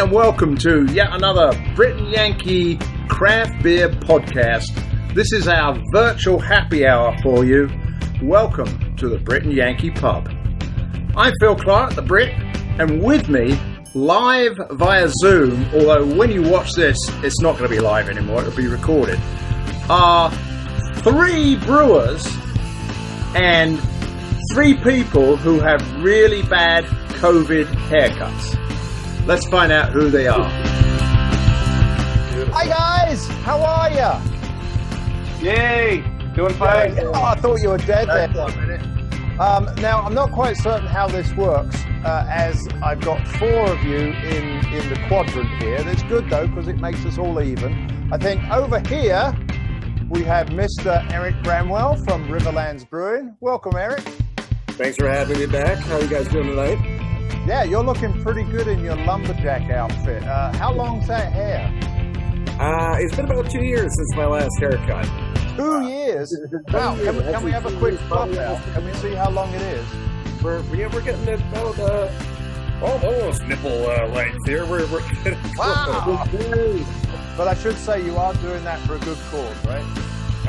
and welcome to yet another Brit and Yankee craft beer podcast. This is our virtual happy hour for you. Welcome to the Brit and Yankee pub. I'm Phil Clark, the Brit, and with me, live via Zoom, although when you watch this, it's not going to be live anymore, it'll be recorded, are three brewers and three people who have really bad COVID haircuts. Let's find out who they are. Hi guys, how are ya? Yay, doing fine. Oh, I thought you were dead there for a minute. Now, I'm not quite certain how this works, as I've got four of you in the quadrant here. That's good though, because it makes us all even. I think over here, we have Mr. Eric Bramwell from Riverlands Brewing. Welcome, Eric. Thanks for having me back. How are you guys doing tonight? Yeah, you're looking pretty good in your lumberjack outfit. How long's that hair? It's been about 2 years since my last haircut. 2 years? Wow, can we have a quick flop out? Can we see how long it is? We're getting about almost nipple length here. We're getting wow. But I should say you are doing that for a good cause, right?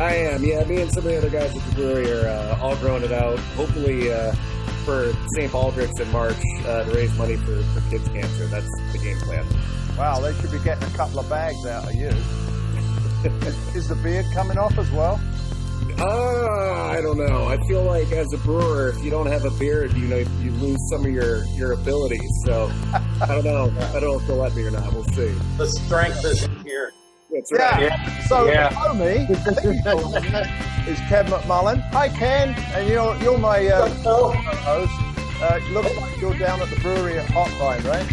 I am, yeah. Me and some of the other guys at the brewery are all growing it out. Hopefully for St. Baldrick's in March to raise money for kids' cancer. That's the game plan. Wow, they should be getting a couple of bags out of you. Is the beard coming off as well? I don't know. I feel like as a brewer, if you don't have a beard, you lose some of your abilities. So I don't know. I don't know if they'll let me or not. We'll see. The strength is in here. That's right. Yeah. So below me is Ken McMullen. Hi, Ken, and you're my host. Looks like you're down at the brewery at Hopvine, right?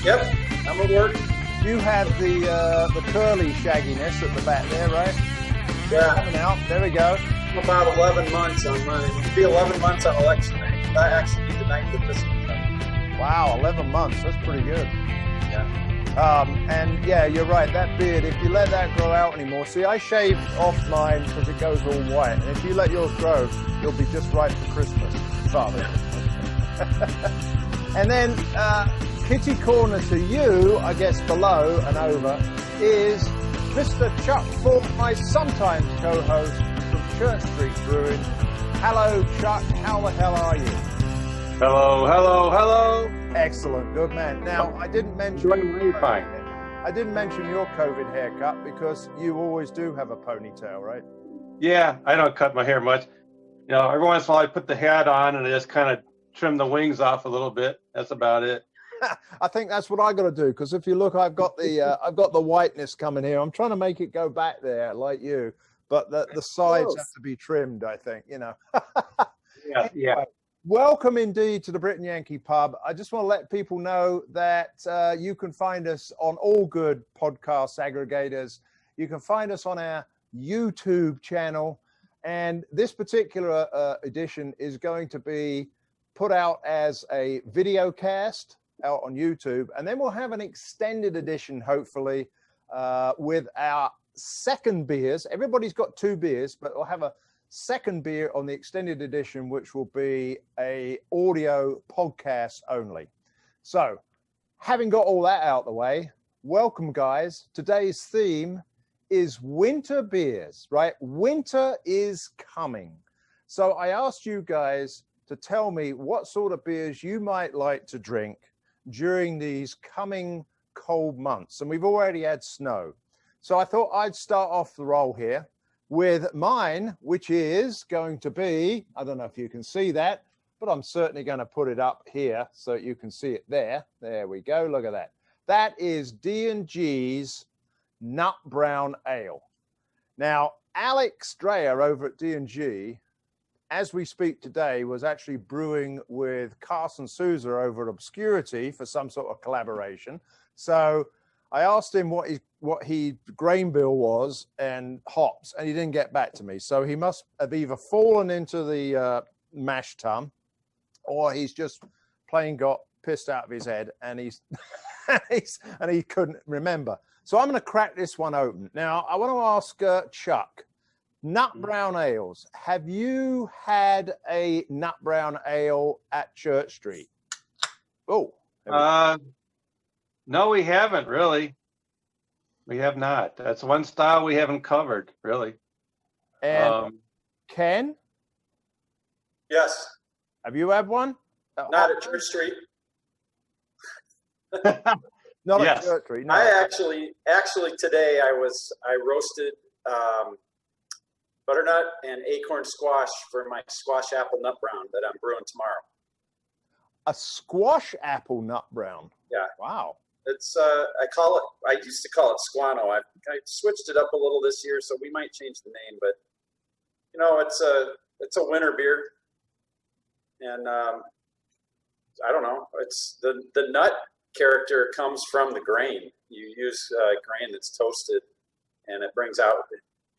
Yep, I'm at work. You have the curly shagginess at the back there, right? Yeah. Coming out. There we go. About 11 months on mine. It'll be 11 months on election night. I actually need the night of this one. Wow, 11 months. That's pretty good. Yeah. And yeah, you're right. That beard, if you let that grow out anymore, see, I shaved off mine because it goes all white. And if you let yours grow, you'll be just right for Christmas, Father. And then kitty corner to you, I guess below and over, is Mr. Chuck Ford, my sometimes co-host from Church Street Brewing. Hello, Chuck. How the hell are you? Hello. Excellent, good man. Now, I didn't mention fine. I didn't mention your COVID haircut because you always do have a ponytail, right? Yeah, I don't cut my hair much. You know, every once in a while I put the hat on and I just kind of trim the wings off a little bit. That's about it. I think that's what I got to do because if you look, I've got the whiteness coming here. I'm trying to make it go back there like you, but the sides have to be trimmed. I think Yeah. Anyway, welcome indeed to the Brit and Yankee pub. I just want to let people know that you can find us on all good podcast aggregators. You can find us on our YouTube channel, and this particular edition is going to be put out as a video cast out on YouTube, and then we'll have an extended edition, hopefully, with our second beers. Everybody's got two beers, but we'll have a second beer on the extended edition, which will be a audio podcast only. So, having got all that out of the way, welcome, guys. Today's theme is winter beers, right? Winter is coming. So I asked you guys to tell me what sort of beers you might like to drink during these coming cold months. And we've already had snow. So I thought I'd start off the roll here with mine, which is going to be, I don't know if you can see that, but I'm certainly going to put it up here so you can see it there. There we go. Look at that. That is D&G's Nut Brown Ale. Now, Alex Dreyer over at D&G, as we speak today, was actually brewing with Carson Souza over at Obscurity for some sort of collaboration. So I asked him what he grain bill was and hops, and he didn't get back to me. So he must have either fallen into the mash tun, or he's just plain got pissed out of his head, and he couldn't remember. So I'm going to crack this one open. Now, I want to ask Chuck, Nut Brown Ales. Have you had a Nut Brown Ale at Church Street? Oh. No, we haven't really. We have not. That's one style we haven't covered, really. And Ken, Yes, have you had one? not at Church Street. Not Yes. at Church Street. No. I actually today I roasted butternut and acorn squash for my squash apple nut brown that I'm brewing tomorrow. A squash apple nut brown. Yeah. Wow. It's I used to call it Squano. I switched it up a little this year, so we might change the name. But it's a winter beer, and I don't know. It's the nut character comes from the grain. You use grain that's toasted, and it brings out.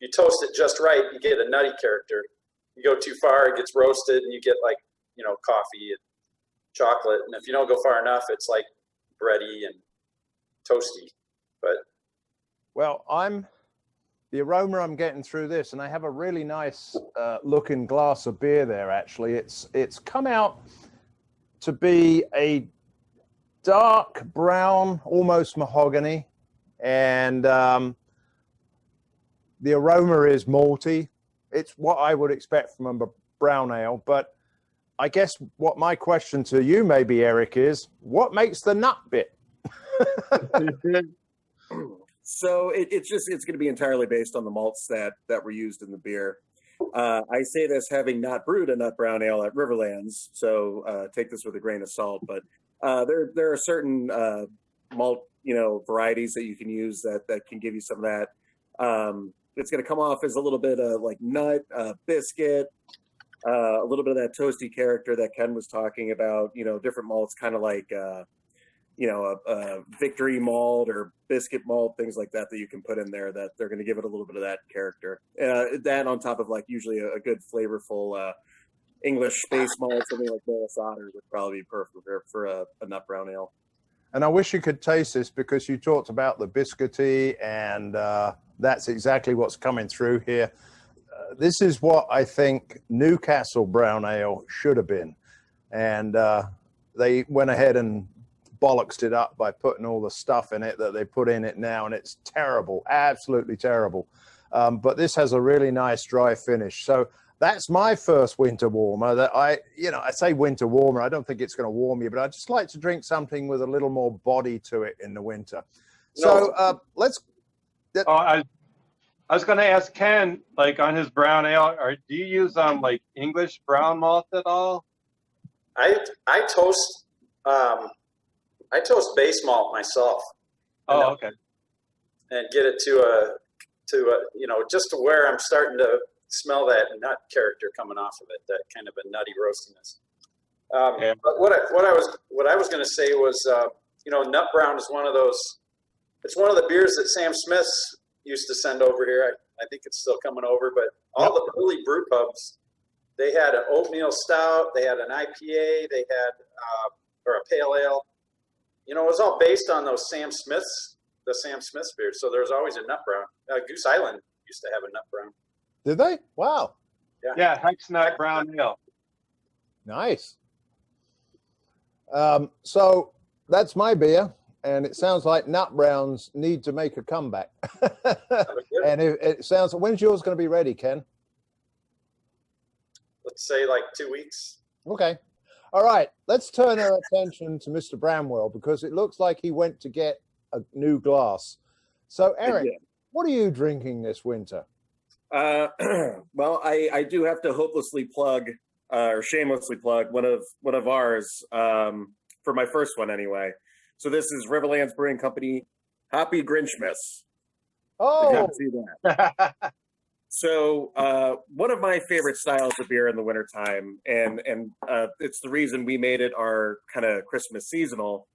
You toast it just right, you get a nutty character. You go too far, it gets roasted, and you get coffee and chocolate. And if you don't go far enough, it's like bready and toasty. But the aroma I'm getting through this, and I have a really nice looking glass of beer there. Actually, it's come out to be a dark brown, almost mahogany, and the aroma is malty. It's what I would expect from a brown ale. But I guess what my question to you maybe, Eric, is what makes the nut bit? So it's going to be entirely based on the malts that were used in the beer. I say this having not brewed a nut brown ale at Riverlands, so take this with a grain of salt. But there are certain malt varieties that you can use that can give you some of that. It's going to come off as a little bit of like nut, biscuit, a little bit of that toasty character that Ken was talking about. Different malts, kind of like a victory malt or biscuit malt, things like that you can put in there that they're going to give it a little bit of that character. That on top of usually a good flavorful English space malt, something like Morris Otter would probably be perfect for a nut brown ale. And I wish you could taste this because you talked about the biscuity, and that's exactly what's coming through here. This is what I think Newcastle brown ale should have been. And they went ahead and bollocksed it up by putting all the stuff in it that they put in it now, and it's terrible, absolutely terrible. But this has a really nice dry finish. So that's my first winter warmer. That I say winter warmer. I don't think it's going to warm you, but I just like to drink something with a little more body to it in the winter. So let's. I was going to ask Ken, on his brown ale, do you use English brown malt at all? I toast base malt myself. Oh, okay. And get it to just to where I'm starting to smell that nut character coming off of it, that kind of a nutty roastiness. But what I was going to say was, nut brown is one of those. It's one of the beers that Sam Smith's used to send over here. I think it's still coming over, but all the early brew pubs, they had an oatmeal stout, they had an IPA, they had or a pale ale. It was all based on those Sam Smith's beers. So there's always a nut brown. Goose Island used to have a nut brown. Did they? Wow. Yeah, Hex Nut Brown Ale. Nice. So that's my beer, and it sounds like nut browns need to make a comeback. And it sounds. When's yours going to be ready, Ken? Let's say like 2 weeks. Okay. All right. Let's turn our attention to Mr. Bramwell because it looks like he went to get a new glass. So, Eric, what are you drinking this winter? Well, I do have to hopelessly plug or shamelessly plug one of ours for my first one anyway. So this is Riverlands Brewing Company, Hoppy Grinchmas. Oh, see that. So one of my favorite styles of beer in the wintertime, and it's the reason we made it our kind of Christmas seasonal,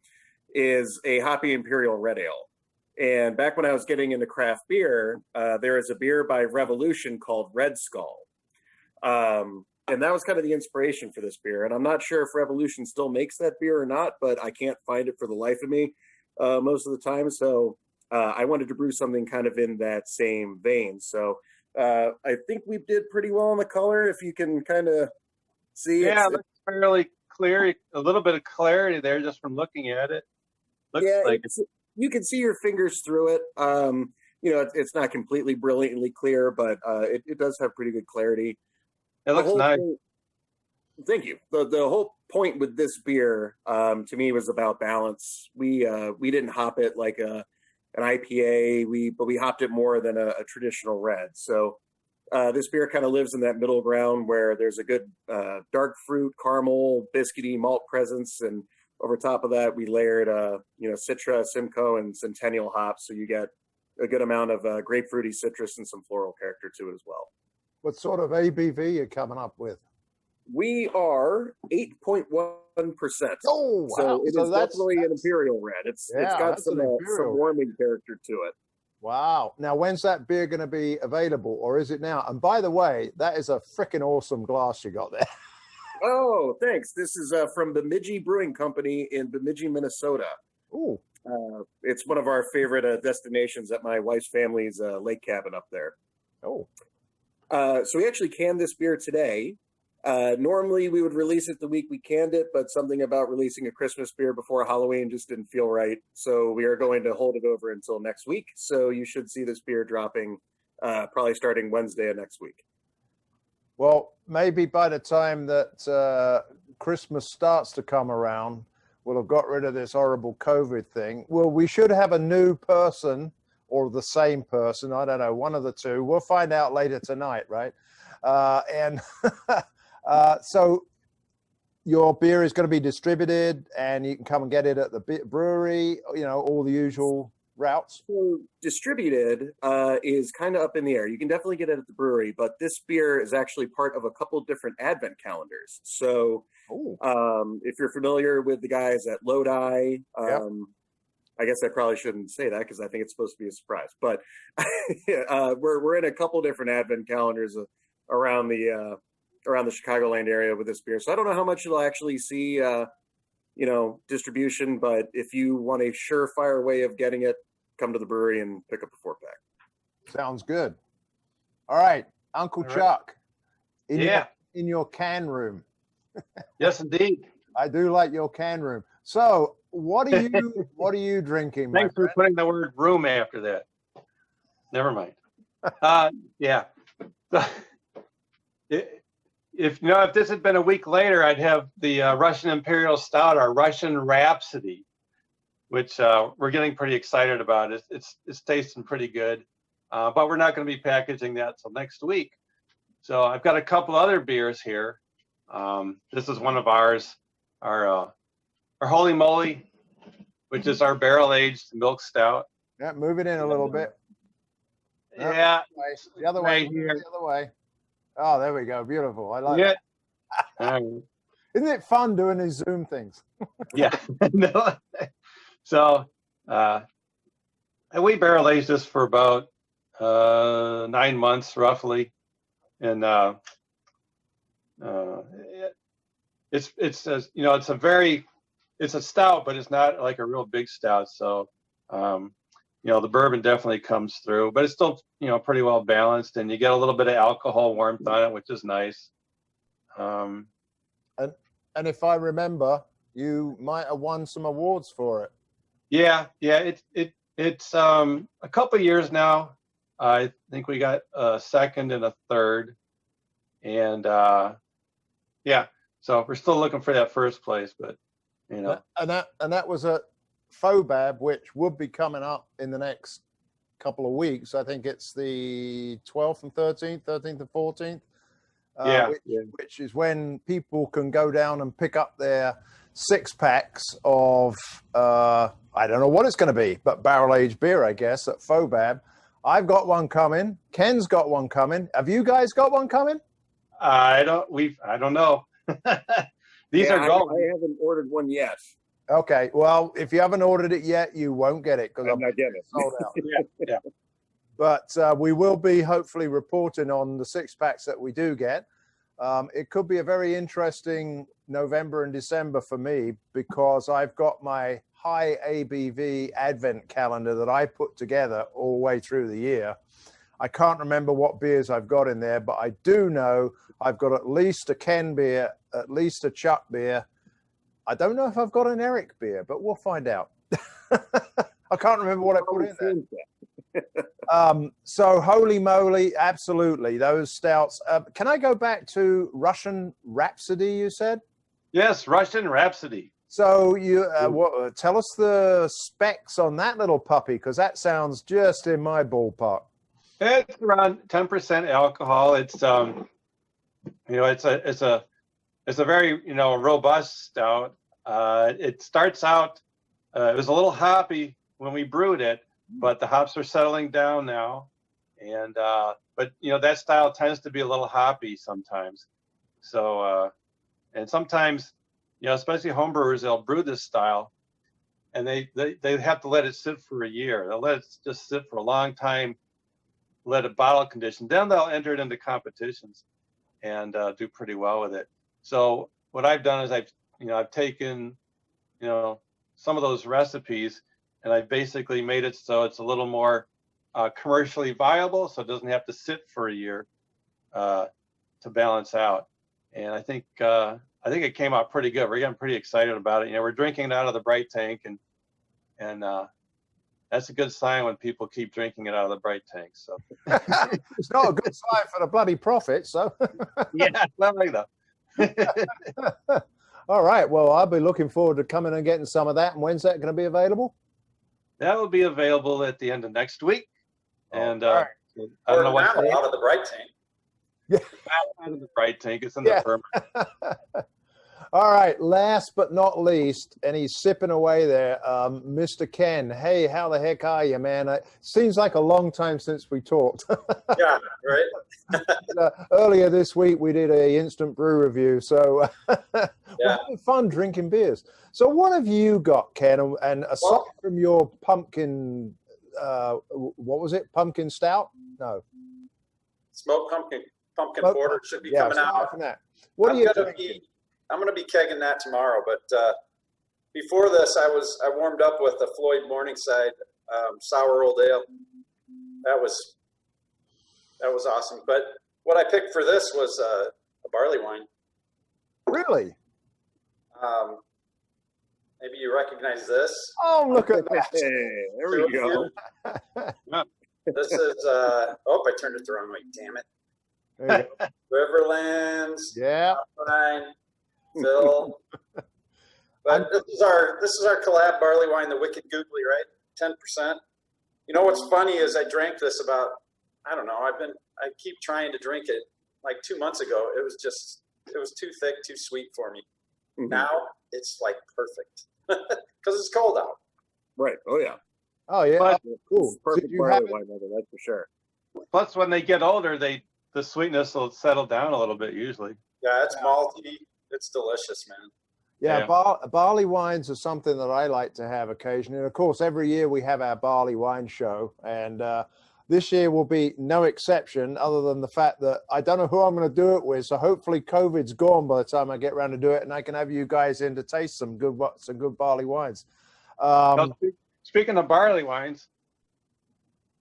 is a Hoppy Imperial Red Ale. And back when I was getting into craft beer, there is a beer by Revolution called Red Skull. And that was kind of the inspiration for this beer. And I'm not sure if Revolution still makes that beer or not, but I can't find it for the life of me most of the time. So I wanted to brew something kind of in that same vein. So I think we did pretty well on the color. If you can kind of see it looks fairly clear. A little bit of clarity there just from looking at it. like you can see your fingers through it. It's not completely brilliantly clear, but it does have pretty good clarity. It looks nice. Thank you. The whole point with this beer, to me, was about balance. We didn't hop it like an IPA, but we hopped it more than a traditional red. So this beer kind of lives in that middle ground where there's a good dark fruit, caramel, biscuity malt presence, and over top of that, we layered Citra, Simcoe, and Centennial hops, so you get a good amount of grapefruity citrus and some floral character to it as well. What sort of ABV are you coming up with? We are 8.1%. Oh, wow. So it is definitely an imperial red. It's got some warming character to it. Wow. Now, when's that beer going to be available, or is it now? And by the way, that is a freaking awesome glass you got there. Oh, thanks. This is from Bemidji Brewing Company in Bemidji, Minnesota. Ooh. It's one of our favorite destinations at my wife's family's lake cabin up there. Oh. So we actually canned this beer today. Normally we would release it the week we canned it, but something about releasing a Christmas beer before Halloween just didn't feel right. So we are going to hold it over until next week. So you should see this beer dropping probably starting Wednesday of next week. Well, maybe by the time that Christmas starts to come around, we'll have got rid of this horrible COVID thing. Well, we should have a new person or the same person. I don't know, one of the two. We'll find out later tonight, right? So your beer is going to be distributed and you can come and get it at the brewery, all the usual routes. So distributed is kind of up in the air. You can definitely get it at the brewery, but this beer is actually part of a couple different advent calendars. So if you're familiar with the guys at Lodi, I guess I probably shouldn't say that because I think it's supposed to be a surprise, but we're in a couple different advent calendars around the Chicagoland area with this beer. So I don't know how much you'll actually see, distribution, but if you want a surefire way of getting it, come to the brewery and pick up a 4-pack. Sounds good. All right, Uncle Chuck, in your can room. Yes, indeed. I do like your can room. So what are you drinking? Thanks for putting the word room after that. Never mind. If this had been a week later, I'd have the Russian Imperial Stout, our Russian Rhapsody, which we're getting pretty excited about. It's tasting pretty good, but we're not going to be packaging that till next week. So I've got a couple other beers here. This is one of ours, our Holy Moly, which is our barrel-aged milk stout. Yeah, move it in a little bit. Yeah, the other way. Here. The other way. Oh, there we go. Beautiful. I like it. Isn't it fun doing these Zoom things? Yeah. So we barrel aged this for about 9 months roughly, and it's a stout, but it's not like a real big stout. So the bourbon definitely comes through, but it's still pretty well balanced, and you get a little bit of alcohol warmth on it, which is nice. And if I remember, you might have won some awards for it. Yeah. It's a couple of years now. I think we got a second and a third, and so we're still looking for that first place, but and that was a Fobab, which would be coming up in the next couple of weeks. I think it's the 12th and 13th and 14th. Which is when people can go down and pick up their 6-packs of, I don't know what it's going to be, but barrel-aged beer, I guess, at Fobab. I've got one coming. Ken's got one coming. Have you guys got one coming? I don't know. These are going. I haven't ordered one yet. Okay, well, if you haven't ordered it yet, you won't get it because I'm not getting it. Sold out. Yeah. But we will be hopefully reporting on the 6-packs that we do get. It could be a very interesting November and December for me because I've got my high ABV advent calendar that I put together all the way through the year. I can't remember what beers I've got in there, but I do know I've got at least a Ken beer, at least a Chuck beer. I don't know if I've got an Eric beer, but we'll find out. I can't remember what I put in there. So holy moly, absolutely, those stouts. Can I go back to Russian Rhapsody, you said? Yes, Russian Rhapsody. So you tell us the specs on that little puppy, because that sounds just in my ballpark. It's around 10% alcohol. It's it's a very robust stout. It starts out. It was a little hoppy when we brewed it, but the hops are settling down now, and but that style tends to be a little hoppy sometimes. So and sometimes especially homebrewers, they'll brew this style, and they have to let it sit for a year. They'll let it just sit for a long time, let it bottle condition. Then they'll enter it into competitions and do pretty well with it. So what I've done is I've taken some of those recipes, and I've basically made it so it's a little more commercially viable, so it doesn't have to sit for a year to balance out. And I think it came out pretty good. We're getting pretty excited about it. We're drinking it out of the Bright tank, and that's a good sign when people keep drinking it out of the Bright tank. So it's not a good sign for the bloody profit. So yeah, not like that. All right. Well, I'll be looking forward to coming and getting some of that. And when's that going to be available? That will be available at the end of next week. And right. I don't know what out of the Bright tank. Yeah, out of the Bright tank. It's in the ferment. All right. Last but not least, and he's sipping away there, Mr. Ken. Hey, how the heck are you, man? It seems like a long time since we talked. Yeah, right. Earlier this week, we did a instant brew review, so Yeah. we're having fun drinking beers. So what have you got, Ken? And aside from your pumpkin, what was it? Pumpkin stout? No. Smoked pumpkin porter should be coming out. From that. What are you drinking? I'm going to be kegging that tomorrow. But before this, I warmed up with a Floyd Morningside sour old ale. That was awesome. But what I picked for this was a barley wine. Really? Maybe you recognize this. Oh, look at that! Hey, there we go. This is I turned it the wrong way. Damn it. There you go. Riverlands. Yeah. Hopvine, Phil. But this is our collab barley wine, the Wicked Googly, right? 10%. You know what's funny is I drank this about, I don't know, I keep trying to drink it. Like 2 months ago, it was too thick, too sweet for me. Mm-hmm. Now it's like perfect because it's cold out. Right. Oh yeah. Oh yeah. But, cool. Perfect barley wine, that's for sure. Plus, when they get older, the sweetness will settle down a little bit usually. Yeah, it's malty. It's delicious, man. Yeah, barley wines are something that I like to have occasionally. And of course, every year we have our barley wine show, and this year will be no exception, other than the fact that I don't know who I'm going to do it with. So hopefully COVID's gone by the time I get around to do it, and I can have you guys in to taste some good barley wines. Speaking of barley wines,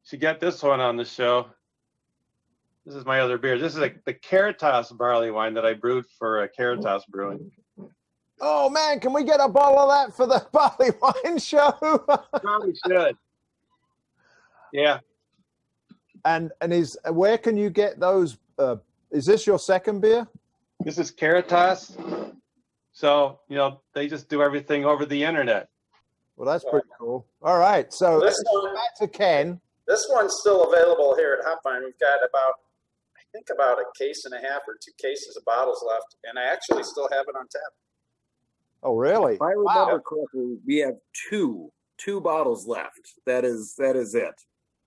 should get this one on the show. This is my other beer. This is the Caritas barley wine that I brewed for Caritas Brewing. Oh man, can we get a bottle of that for the barley wine show? Probably should. Yeah. And where can you get those? Is this your second beer? This is Caritas. So, they just do everything over the internet. Well, that's pretty cool. All right. So back to Ken. This one's still available here at Hopvine. We've got about a case and a half or 2 cases of bottles left, and I actually still have it on tap. Oh, really? If I remember correctly, we have two bottles left. That is it.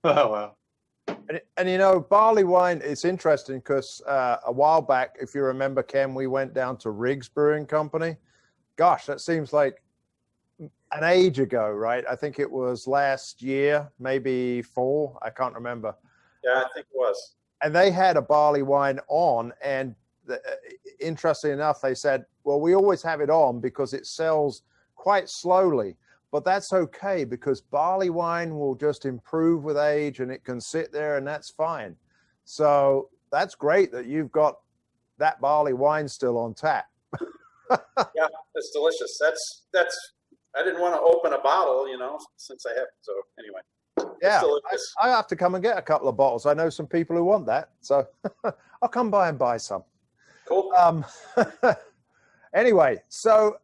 Oh, wow. And barley wine, it's interesting because a while back, if you remember, Ken, we went down to Riggs Brewing Company. Gosh, that seems like an age ago, right? I think it was last year, maybe 4. I can't remember. Yeah, I think it was. And they had a barley wine on, and interestingly enough, they said, well, we always have it on because it sells quite slowly. But that's okay because barley wine will just improve with age and it can sit there and that's fine. So that's great that you've got that barley wine still on tap. Yeah, it's delicious. That's I didn't want to open a bottle, since I have. So anyway. Yeah, I have to come and get a couple of bottles. I know some people who want that, so I'll come by and buy some. Cool. Anyway, so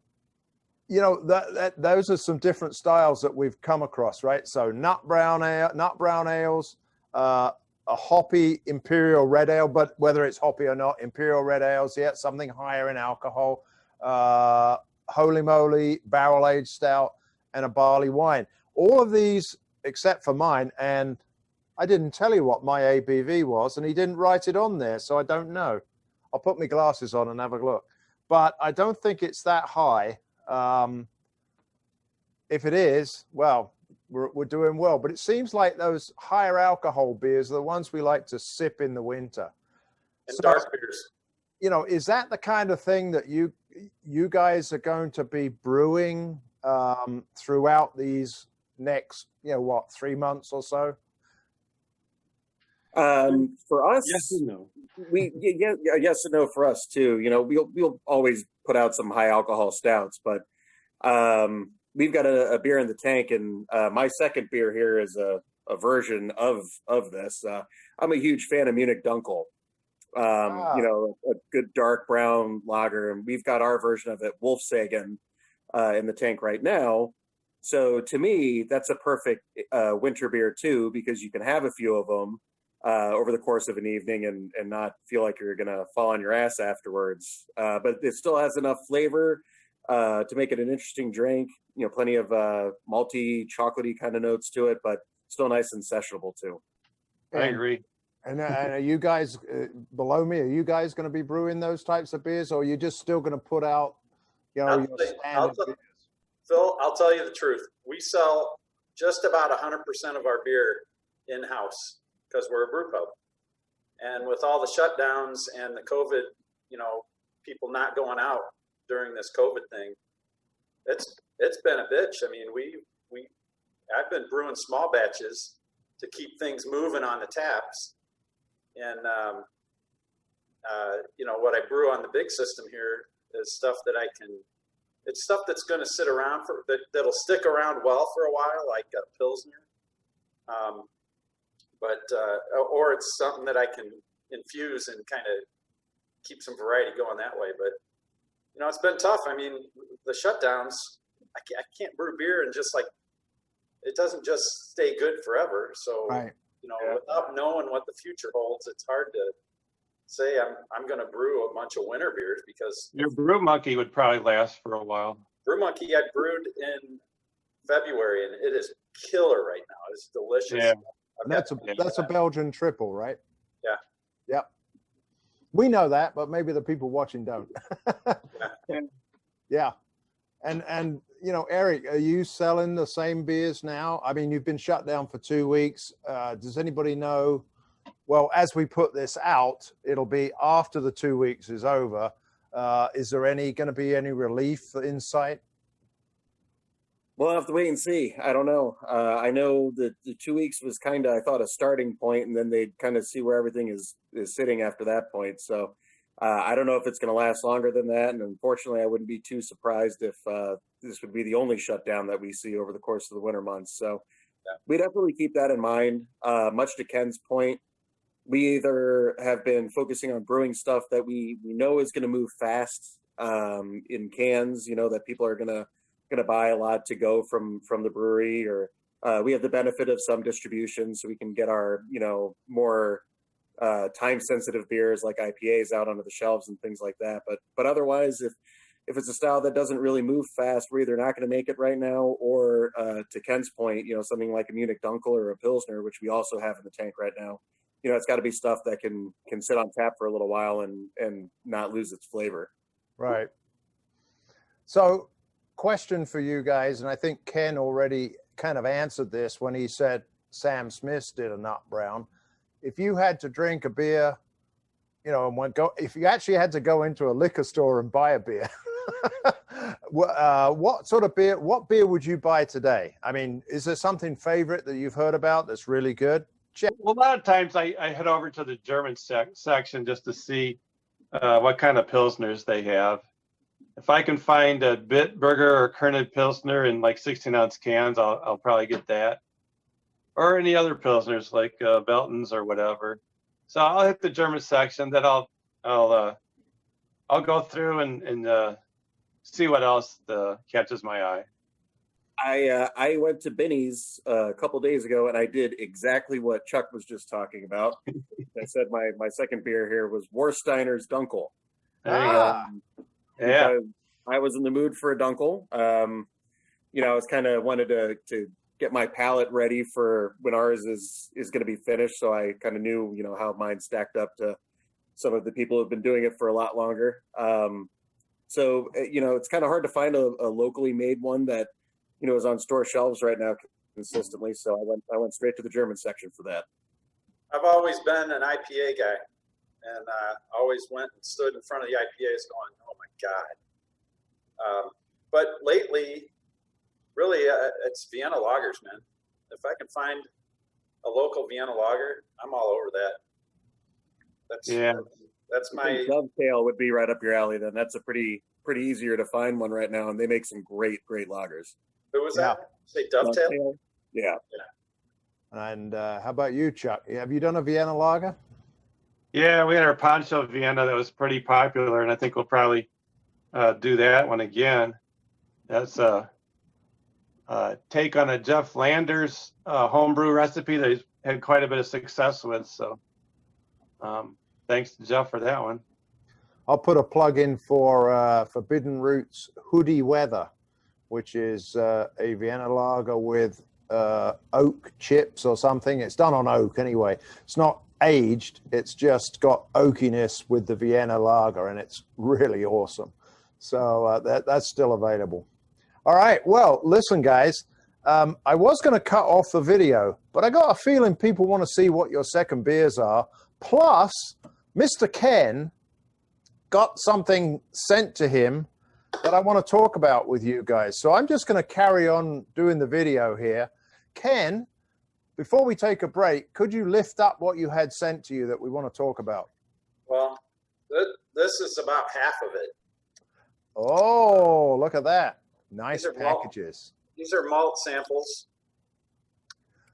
those are some different styles that we've come across, right? So nut brown ales, a hoppy imperial red ale, but whether it's hoppy or not, imperial red ales, yeah, something higher in alcohol, holy moly, barrel aged stout, and a barley wine. All of these, except for mine, and I didn't tell you what my ABV was, and he didn't write it on there, so I don't know. I'll put my glasses on and have a look. But I don't think it's that high. If it is, well, we're doing well. But it seems like those higher alcohol beers are the ones we like to sip in the winter. And dark beers. Is that the kind of thing that you guys are going to be brewing throughout these next, 3 months or so? For us, yes and no. Yes and no for us too. We'll always put out some high alcohol stouts, but we've got a beer in the tank, and my second beer here is a version of this. I'm a huge fan of Munich Dunkel. A good dark brown lager, and we've got our version of it, Wolfsagen, in the tank right now. So to me, that's a perfect winter beer too, because you can have a few of them over the course of an evening and not feel like you're going to fall on your ass afterwards. But it still has enough flavor to make it an interesting drink. Plenty of malty, chocolatey kind of notes to it, but still nice and sessionable too. I agree. And are you guys below me? Are you guys going to be brewing those types of beers, or are you just still going to put out, your standard beers? Phil, I'll tell you the truth. We sell just about 100% of our beer in-house because we're a brew pub. And with all the shutdowns and the COVID, people not going out during this COVID thing, it's been a bitch. I mean, I've been brewing small batches to keep things moving on the taps. And, what I brew on the big system here is stuff that it's stuff that's going to sit around that'll stick around well for a while, like a Pilsner. Or it's something that I can infuse and kind of keep some variety going that way. But, it's been tough. I mean, the shutdowns, I can't brew beer and just it doesn't just stay good forever. So, right. Without knowing what the future holds, it's hard to say I'm going to brew a bunch of winter beers because your Brew Monkey would probably last for a while. Brew Monkey I brewed in February, and it is killer right now. It's delicious. Yeah. That's a Belgian triple, right? Yeah. Yep. We know that, but maybe the people watching don't. Yeah. And Eric, are you selling the same beers now? I mean, you've been shut down for 2 weeks. Does anybody know? Well, as we put this out, it'll be after the 2 weeks is over. Is there going to be any relief in sight? We'll have to wait and see. I don't know. I know that the 2 weeks was kind of, I thought, a starting point, and then they'd kind of see where everything is sitting after that point. So I don't know if it's going to last longer than that. And unfortunately, I wouldn't be too surprised if this would be the only shutdown that we see over the course of the winter months. So we definitely keep that in mind. Much to Ken's point, we either have been focusing on brewing stuff that we know is going to move fast in cans, that people are going to buy a lot to go from the brewery, or we have the benefit of some distribution, so we can get our more time sensitive beers like IPAs out onto the shelves and things like that. But otherwise, if it's a style that doesn't really move fast, we're either not going to make it right now, or to Ken's point, something like a Munich Dunkel or a Pilsner, which we also have in the tank right now. It's got to be stuff that can sit on tap for a little while and not lose its flavor. Right. So, question for you guys, and I think Ken already kind of answered this when he said Sam Smith did a nut brown. If you had to drink a beer, if you actually had to go into a liquor store and buy a beer, what beer would you buy today? I mean, is there something favorite that you've heard about that's really good? Well, a lot of times I head over to the German section just to see what kind of Pilsners they have. if I can find a Bitburger or Kerned Pilsner in like 16-ounce cans, I'll probably get that, or any other Pilsners like Belton's or whatever. So I'll hit the German section. Then I'll go through and see what else catches my eye. I went to Benny's a couple days ago, and I did exactly what Chuck was just talking about. I said my second beer here was Warsteiner's Dunkel. Yeah. I was in the mood for a Dunkel. I was kind of wanted to get my palate ready for when ours is going to be finished. So I kind of knew, how mine stacked up to some of the people who've been doing it for a lot longer. So it's kind of hard to find a locally made one that, is on store shelves right now consistently. So I went straight to the German section for that. I've always been an IPA guy, and always went and stood in front of the IPAs going, oh my God. But lately, really, it's Vienna lagers, man. If I can find a local Vienna lager, I'm all over that. That's my Dovetail would be right up your alley. Then that's a pretty easier to find one right now, and they make some great lagers. Who was that? Say Dovetail? Yeah. And how about you, Chuck? Have you done a Vienna lager? Yeah, we had our Poncho Vienna that was pretty popular, and I think we'll probably do that one again. That's a take on a Jeff Landers homebrew recipe that he's had quite a bit of success with. So thanks to Jeff for that one. I'll put a plug in for Forbidden Roots Hoodie Weather, which is a Vienna lager with oak chips or something. It's done on oak anyway. It's not aged. It's just got oakiness with the Vienna lager, and it's really awesome. So that's still available. All right. Well, listen, guys. I was going to cut off the video, but I got a feeling people want to see what your second beers are. Plus, Mr. Ken got something sent to him that I want to talk about with you guys. So I'm just going to carry on doing the video here. Ken, before we take a break, could you lift up what you had sent to you that we want to talk about? Well, this is about half of it. Oh, look at that. Nice packages. These are malt samples.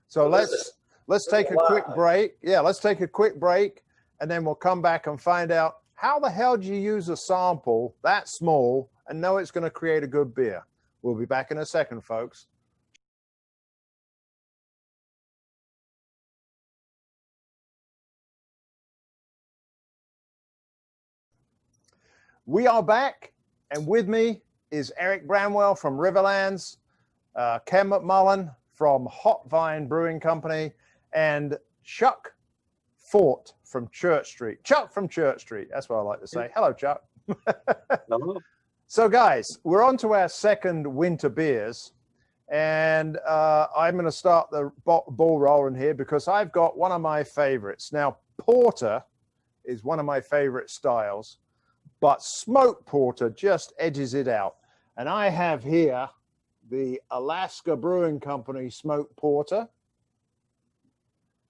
So let's take a quick break. Yeah, let's take a quick break, and then we'll come back and find out how the hell do you use a sample that small and know it's going to create a good beer. We'll be back in a second, folks. We are back, and with me is Eric Bramwell from Riverlands, Ken McMullen from Hopvine Brewing Company, and Chuck Fort from Church Street. Chuck from Church Street. That's what I like to say. Hello, Chuck. Hello. So, guys, we're on to our second winter beers, and I'm going to start the ball rolling here because I've got one of my favorites. Now, porter is one of my favorite styles, but smoked porter just edges it out. And I have here the Alaska Brewing Company smoked porter.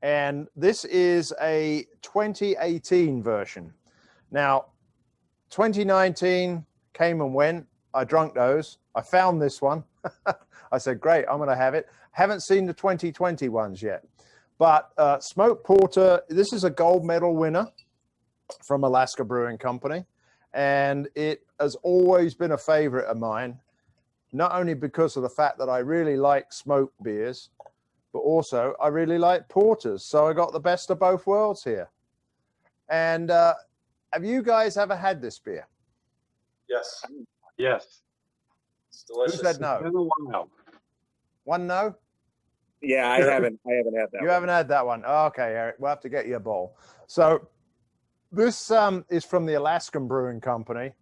And this is a 2018 version. Now, 2019 came and went. I drunk those. I found this one. I said, great, I'm going to have it. Haven't seen the 2020 ones yet. But smoked porter, this is a gold medal winner from Alaska Brewing Company. And it has always been a favorite of mine, not only because of the fact that I really like smoked beers, but also I really like porters. So I got the best of both worlds here. And have you guys ever had this beer? Yes. Yes. It's delicious. Who said no? It's been a while. One no? Yeah, I haven't had that. You haven't had that one. Oh, okay, Eric. We'll have to get you a bowl. So this is from the Alaskan Brewing Company.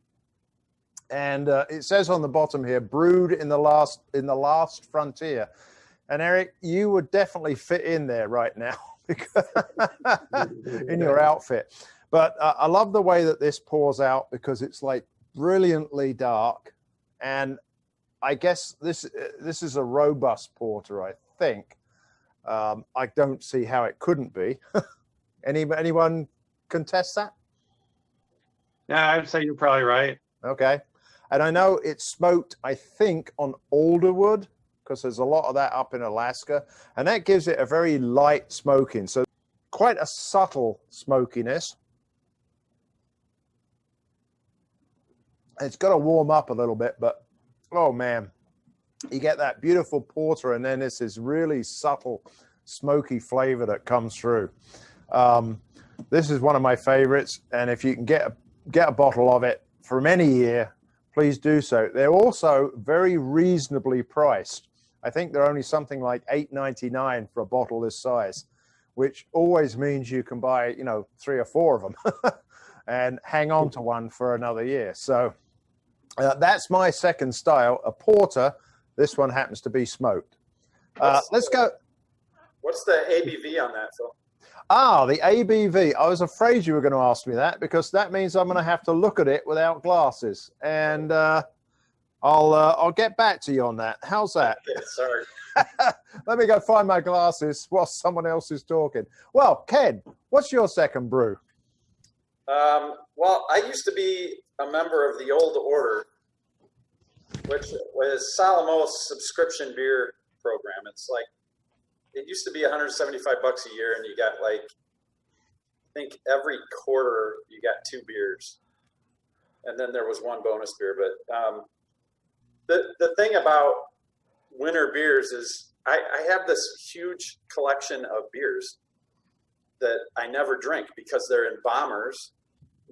And it says on the bottom here, brewed in the last frontier. And Eric, you would definitely fit in there right now in your outfit. But I love the way that this pours out because it's like brilliantly dark. And I guess this is a robust porter, I think. I don't see how it couldn't be. Anyone contest that? Yeah, I'd say you're probably right. Okay. And I know it's smoked, I think, on alder wood, because there's a lot of that up in Alaska. And that gives it a very light smoking. So quite a subtle smokiness. It's got to warm up a little bit, but oh man, you get that beautiful porter, and then there's this really subtle smoky flavor that comes through. This is one of my favorites, and if you can get a bottle of it from any year, please do so. They're also very reasonably priced. I think they're only something like $8.99 for a bottle this size, which always means you can buy, 3 or 4 of them and hang on to one for another year. So that's my second style, a porter. This one happens to be smoked. Let's go. What's the ABV on that, Phil? The ABV. I was afraid you were going to ask me that, because that means I'm going to have to look at it without glasses. And I'll get back to you on that. How's that? Okay, sorry. Let me go find my glasses while someone else is talking. Well, Ken, what's your second brew? Well, I used to be a member of the Old Order, which was Salamo's subscription beer program. It's like, it used to be $175 a year, and you got like, I think every quarter you got 2 beers, and then there was one bonus beer. But the thing about winter beers is I have this huge collection of beers that I never drink because they're in bombers.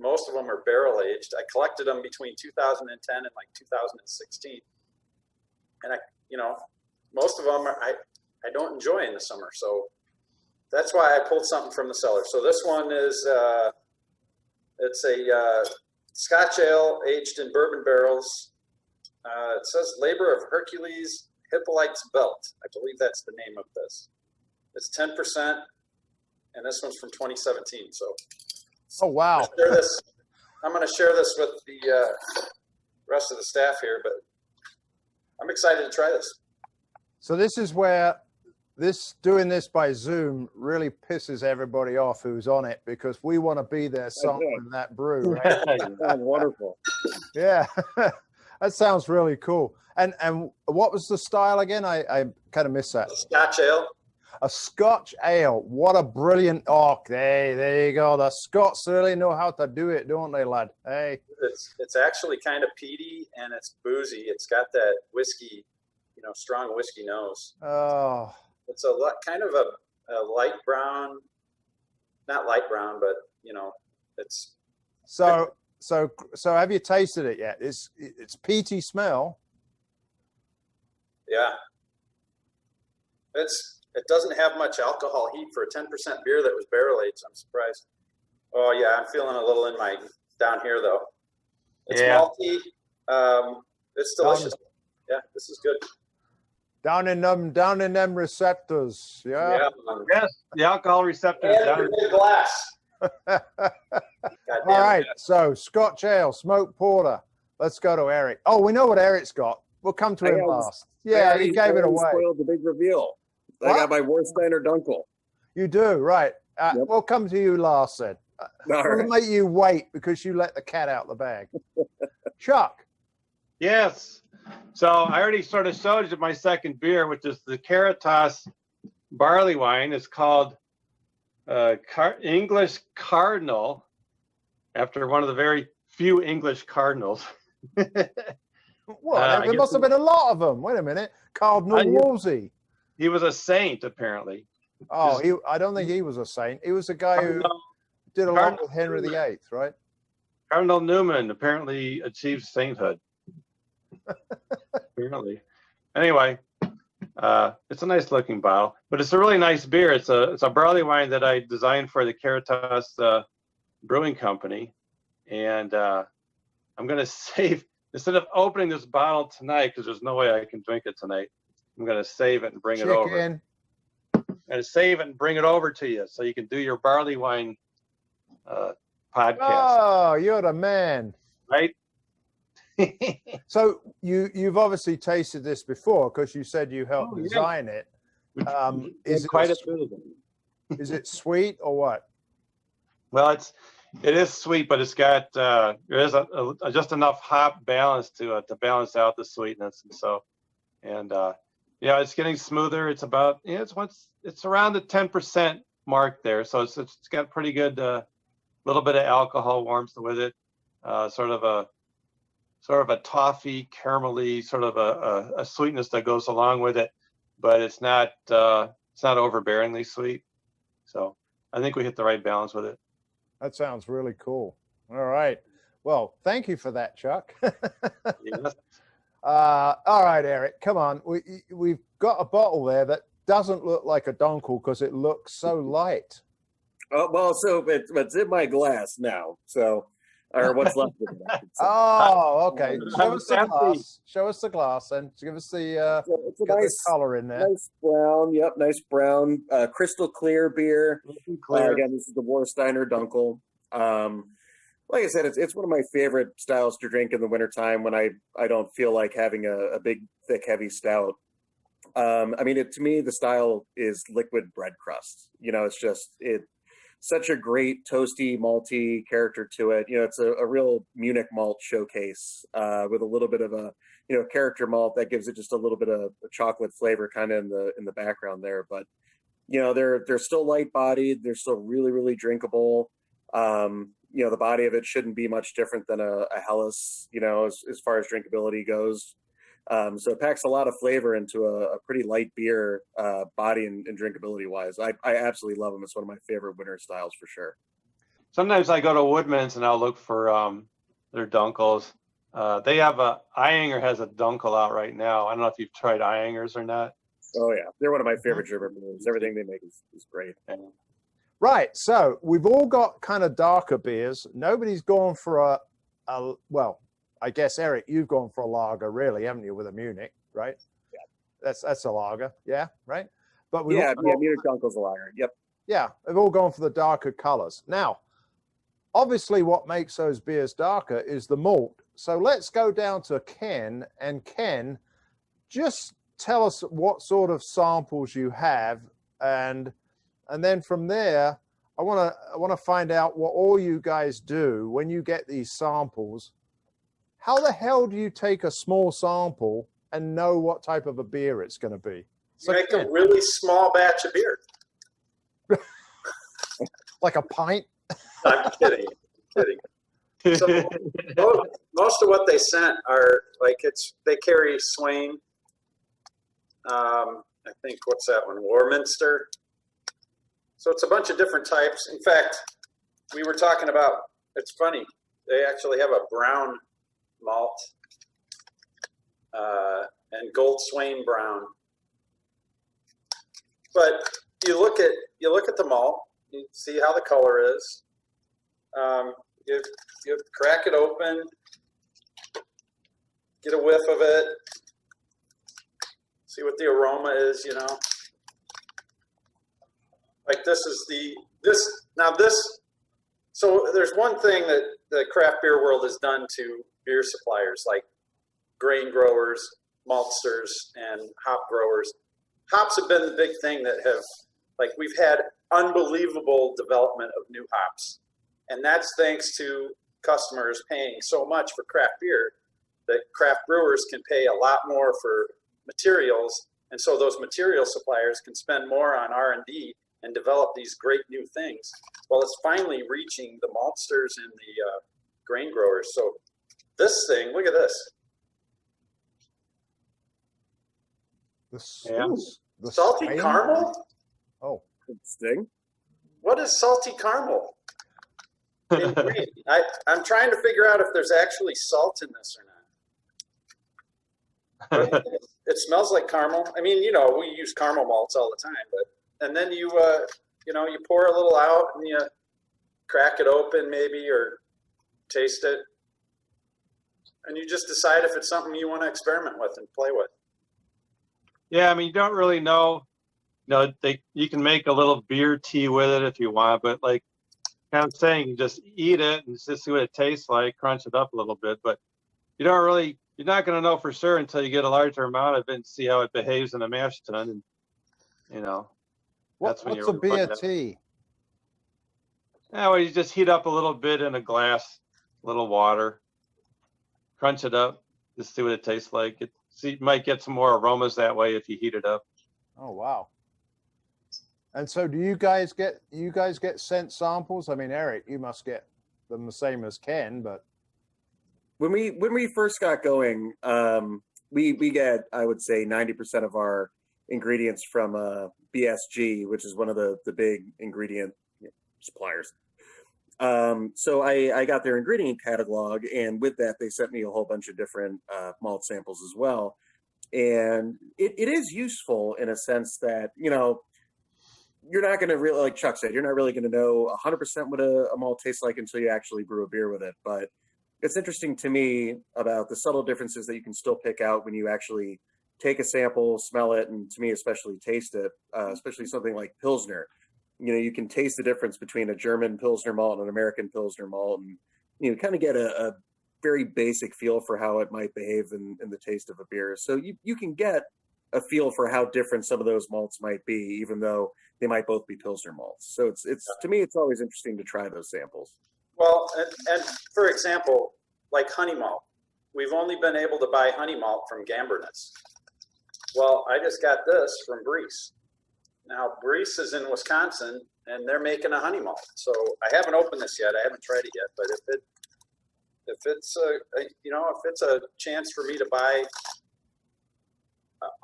Most of them are barrel aged. I collected them between 2010 and like 2016, and most of them I don't enjoy in the summer. So that's why I pulled something from the cellar. So this one is it's a Scotch ale aged in bourbon barrels. It says Labor of Hercules Hippolyte's Belt. I believe that's the name of this. It's 10%, and this one's from 2017. So, oh wow! I'm going to share this with the rest of the staff here, but I'm excited to try this. So this is where doing this by Zoom really pisses everybody off who's on it, because we want to be there sampling that brew. Right? That's wonderful. Yeah, that sounds really cool. And what was the style again? I kind of missed that. Scotch ale. A Scotch ale. What a brilliant. Oh, there you go. The Scots really know how to do it, don't they, lad? Hey. It's actually kind of peaty, and it's boozy. It's got that whiskey, strong whiskey nose. Oh. It's kind of a light brown, not light brown, but it's. So have you tasted it yet? It's peaty smell. Yeah. It doesn't have much alcohol heat for a 10% beer that was barrel aged. I'm surprised. Oh yeah, I'm feeling a little in my down here though. It's malty. It's delicious. Yeah, this is good. Down in them receptors. Yeah. Yes, the alcohol receptors. And Down. in glass. All right. So Scotch ale, smoked porter. Let's go to Eric. Oh, we know what Eric's got. We'll come to him last. Yeah, he gave it away. Spoiled the big reveal. What? I got my Warsteiner Dunkel. You do, right. Yep. We'll come to you last then. We'll make you wait because you let the cat out the bag. Chuck. Yes. So I already sort of showed you my second beer, which is the Caritas barley wine. It's called English Cardinal, after one of the very few English cardinals. Well, there must have been a lot of them. Wait a minute. Cardinal Wolsey. He was a saint, apparently. Oh, I don't think he was a saint. He was a guy who did a lot with Henry VIII, right? Cardinal Newman apparently achieved sainthood. Apparently. Anyway, it's a nice looking bottle, but it's a really nice beer. It's a barley wine that I designed for the Caritas Brewing Company, and I'm going to save, instead of opening this bottle tonight, because there's no way I can drink it tonight, I'm going to save it and bring it over. I'm going to save it and bring it over to you so you can do your barley wine podcast. Oh, you're the man. Right? So you've obviously tasted this before because you said you helped design it. Is it quite a bit of them. Is it sweet or what? Well, It is sweet, but it's got there is just enough hop balance to balance out the sweetness, and so yeah, it's getting smoother. It's about it's around the 10% mark there, so it's got pretty good little bit of alcohol warmth with it, sort of a toffee caramelly sort of a sweetness that goes along with it, but it's not overbearingly sweet. So I think we hit the right balance with it. That sounds really cool. All right. Well, thank you for that, Chuck. Yes. All right, Eric, come on. We've got a bottle there that doesn't look like a Dunkel because it looks so light. Oh, well, so it's in my glass now. So, or what's left of it. Oh, okay. Show us the glass. Show us the glass and give us the it's a nice color in there. Nice brown. Yep, nice brown, crystal clear beer. Again, this is the Warsteiner Dunkel. Like I said, it's one of my favorite styles to drink in the wintertime when I don't feel like having a big, thick, heavy stout. I mean, to me, the style is liquid bread crust. It's such a great toasty, malty character to it. It's a real Munich malt showcase with a little bit of a character malt that gives it just a little bit of a chocolate flavor kind of in the background there. But they're still light bodied. They're still really, really drinkable. The body of it shouldn't be much different than a Helles, as far as drinkability goes. So it packs a lot of flavor into a pretty light beer, body and drinkability wise. I absolutely love them. It's one of my favorite winter styles for sure. Sometimes I go to Woodman's and I'll look for their Dunkels. They have Eyinger has a Dunkel out right now. I don't know if you've tried Eyinger's or not. Oh yeah, they're one of my favorite German brewers. Everything they make is great. Right. So we've all got kind of darker beers. Nobody's gone for well, I guess, Eric, you've gone for a lager, really, haven't you, with a Munich, right? Yeah. That's a lager. Yeah, right? But Munich Dunkel's a lager. Yep. Yeah, we've all gone for the darker colors. Now, obviously what makes those beers darker is the malt. So let's go down to Ken, and Ken, just tell us what sort of samples you have, and then from there, I want to find out what all you guys do when you get these samples. How the hell do you take a small sample and know what type of a beer it's going to be? So make a really small batch of beer. Like a pint? I'm kidding. So most of what they sent are they carry Swain. I think, what's that one? Warminster. So it's a bunch of different types. In fact, we were talking about, it's funny, they actually have a brown malt and Gold Swain brown. But you look at the malt, you see how the color is. You crack it open, get a whiff of it, see what the aroma is, Like this is so there's one thing that the craft beer world has done to beer suppliers, like grain growers, maltsters, and hop growers. Hops have been the big thing that we've had unbelievable development of new hops. And that's thanks to customers paying so much for craft beer that craft brewers can pay a lot more for materials. And so those material suppliers can spend more on R&D and develop these great new things. Well, it's finally reaching the maltsters and the grain growers. So this thing, look at this. The salty caramel? Oh, sting. What is salty caramel? In green. I'm trying to figure out if there's actually salt in this or not. It smells like caramel. I mean, we use caramel malts all the time, and then you pour a little out and you crack it open maybe or taste it, and you just decide if it's something you want to experiment with and play with. Yeah, I mean, you don't really know. You can make a little beer tea with it if you want, but like kind of saying, you just eat it and just see what it tastes like, crunch it up a little bit, but you're not going to know for sure until you get a larger amount of it and see how it behaves in a mash tun. And, that's when what's a beer tea? Yeah, well, you just heat up a little bit in a glass, a little water, crunch it up, just see what it tastes like. You might get some more aromas that way if you heat it up. Oh wow! And so, do you guys get sent samples? I mean, Eric, you must get them the same as Ken, but When we first got going, we get, I would say, 90% of our ingredients from BSG, which is one of the big ingredient suppliers. So I got their ingredient catalog, and with that, they sent me a whole bunch of different malt samples as well. And it is useful in a sense that, you know, you're not going to really, like Chuck said, you're not really going to know 100% what a malt tastes like until you actually brew a beer with it. But it's interesting to me about the subtle differences that you can still pick out when you actually take a sample, smell it, and to me, especially taste it, especially something like Pilsner. You know, you can taste the difference between a German Pilsner malt and an American Pilsner malt, and you know, kind of get a very basic feel for how it might behave in the taste of a beer. So you can get a feel for how different some of those malts might be, even though they might both be Pilsner malts. So it's to me, it's always interesting to try those samples. Well, and for example, like honey malt, we've only been able to buy honey malt from Gamberness. Well, I just got this from Brees. Now, Brees is in Wisconsin, and they're making a honey malt. So I haven't opened this yet. I haven't tried it yet. But if it's a chance for me to buy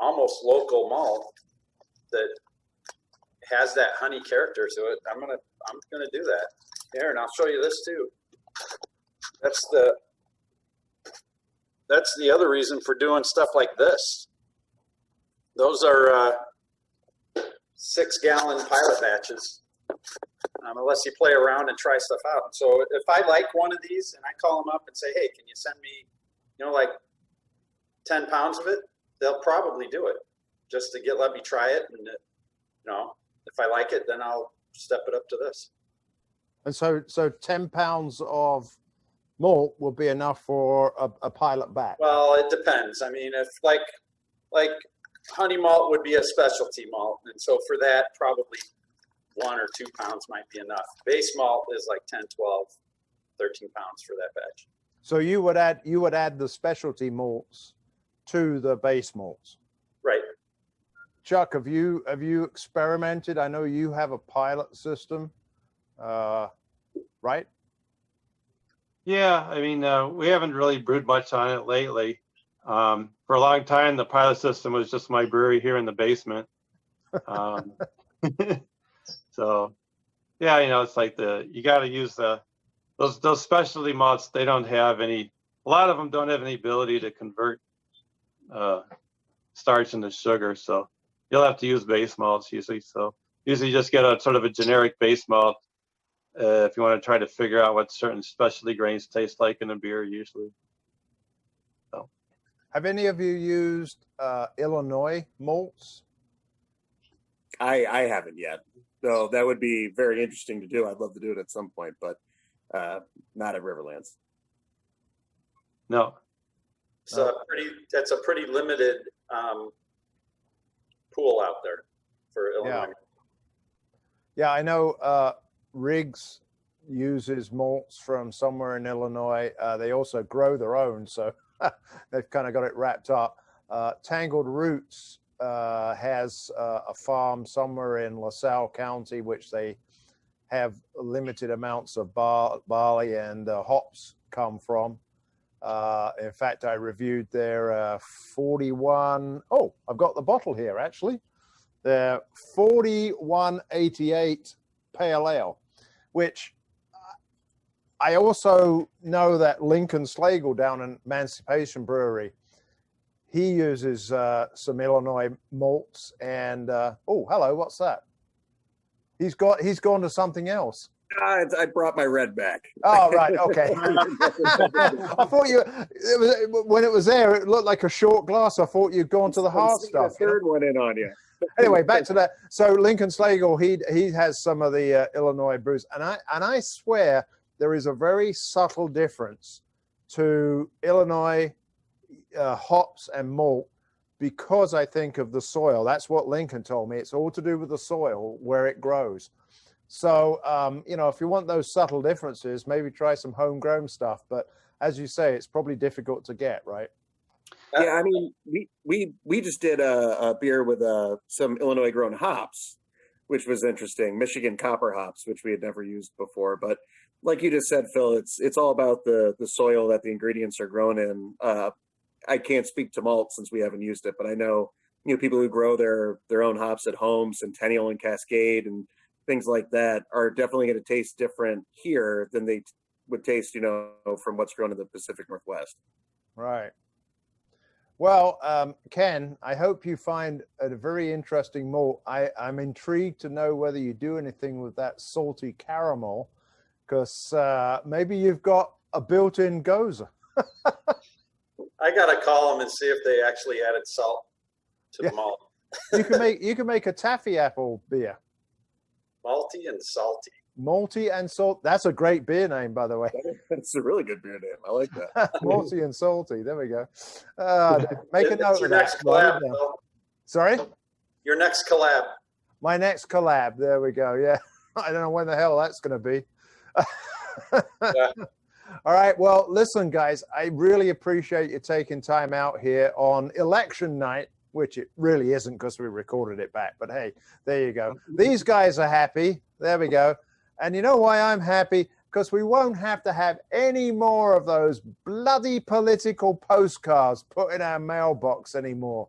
almost local malt that has that honey character to it, I'm gonna do that. Here, and I'll show you this too. That's the other reason for doing stuff like this. Those are 6-gallon pilot batches, unless you play around and try stuff out. So if I like one of these and I call them up and say, hey, can you send me, like 10 pounds of it? They'll probably do it just to let me try it. And, if I like it, then I'll step it up to this. And so 10 pounds of malt will be enough for a pilot batch. Well, it depends. I mean, if like honey malt would be a specialty malt, and so for that, probably 1 or 2 pounds might be enough. Base malt is like 10, 12, 13 pounds for that batch. So you would add the specialty malts to the base malts. Right. Chuck, have you experimented? I know you have a pilot system, right? Yeah, I mean, we haven't really brewed much on it lately. For a long time, the pilot system was just my brewery here in the basement. So, yeah, it's like you got to use those specialty malts. They don't have a lot of them don't have any ability to convert starch into sugar. So you'll have to use base malts usually. So usually just get a sort of a generic base malt if you want to try to figure out what certain specialty grains taste like in a beer usually. So. Have any of you used Illinois malts? I haven't yet. So that would be very interesting to do. I'd love to do it at some point, but not at Riverlands. No. That's a pretty limited pool out there for Illinois. Yeah, I know Riggs uses malts from somewhere in Illinois. They also grow their own, so they've kind of got it wrapped up. Tangled Roots has a farm somewhere in LaSalle County, which they have limited amounts of barley and hops come from. In fact, I reviewed their 41. Oh, I've got the bottle here, actually. Their 4188 Pale Ale, which I also know that Lincoln Slagle down in Emancipation Brewery, he uses some Illinois malts. And oh, hello, what's that? He's gone to something else. I brought my red back. Oh, right. Okay. I thought when it was there, it looked like a short glass. I thought you'd gone to the hard stuff. Third one in on you. Anyway, back to that. So Lincoln Slagle, he has some of the Illinois brews, and I swear there is a very subtle difference to Illinois hops and malt because I think of the soil. That's what Lincoln told me. It's all to do with the soil where it grows. So, if you want those subtle differences, maybe try some homegrown stuff. But as you say, it's probably difficult to get, right? Yeah, I mean, we just did a beer with some Illinois grown hops, which was interesting. Michigan copper hops, which we had never used before. But like you just said, Phil, it's all about the soil that the ingredients are grown in. I can't speak to malt since we haven't used it, but I know people who grow their own hops at home, Centennial and Cascade and things like that, are definitely going to taste different here than they would taste, from what's grown in the Pacific Northwest. Right. Well, Ken, I hope you find a very interesting malt. I'm intrigued to know whether you do anything with that salty caramel, because maybe you've got a built-in goza. I got to call them and see if they actually added salt to the malt. You can make a taffy apple beer. Malty and salty. Malty and salt. That's a great beer name, by the way. It's a really good beer name. I like that. Malty and salty. There we go. Make a note of that. Next collab, Sorry? Your next collab. My next collab. There we go. Yeah. I don't know when the hell that's going to be. Yeah. All right. Well, listen, guys, I really appreciate you taking time out here on election night, which it really isn't because we recorded it back. But hey, there you go. These guys are happy. There we go. And you know why I'm happy? Because we won't have to have any more of those bloody political postcards put in our mailbox anymore.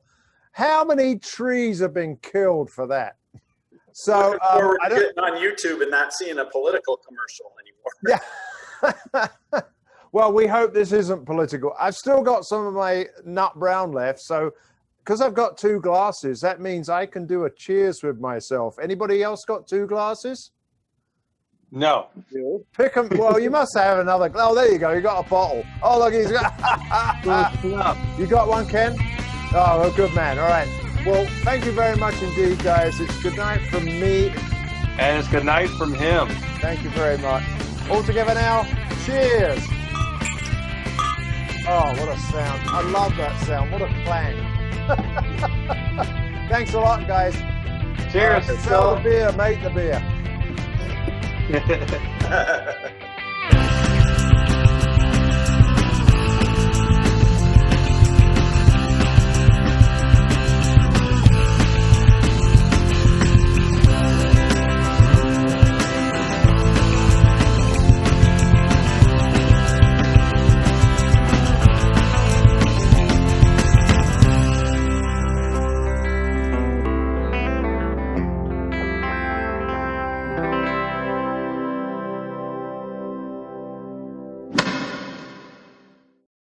How many trees have been killed for that? So Looking forward to getting on YouTube and not seeing a political commercial anymore. Yeah. Well, we hope this isn't political. I've still got some of my nut brown left. So because I've got 2 glasses, that means I can do a cheers with myself. Anybody else got 2 glasses? No. Pick them. Well, you must have another. Oh, there you go. You got a bottle. Oh, look, he's got. You got one, Ken? Oh, well, good man. All right. Well, thank you very much indeed, guys. It's good night from me. And it's good night from him. Thank you very much. All together now. Cheers. Oh, what a sound. I love that sound. What a clang. Thanks a lot, guys. Cheers. Sell the beer, make the beer.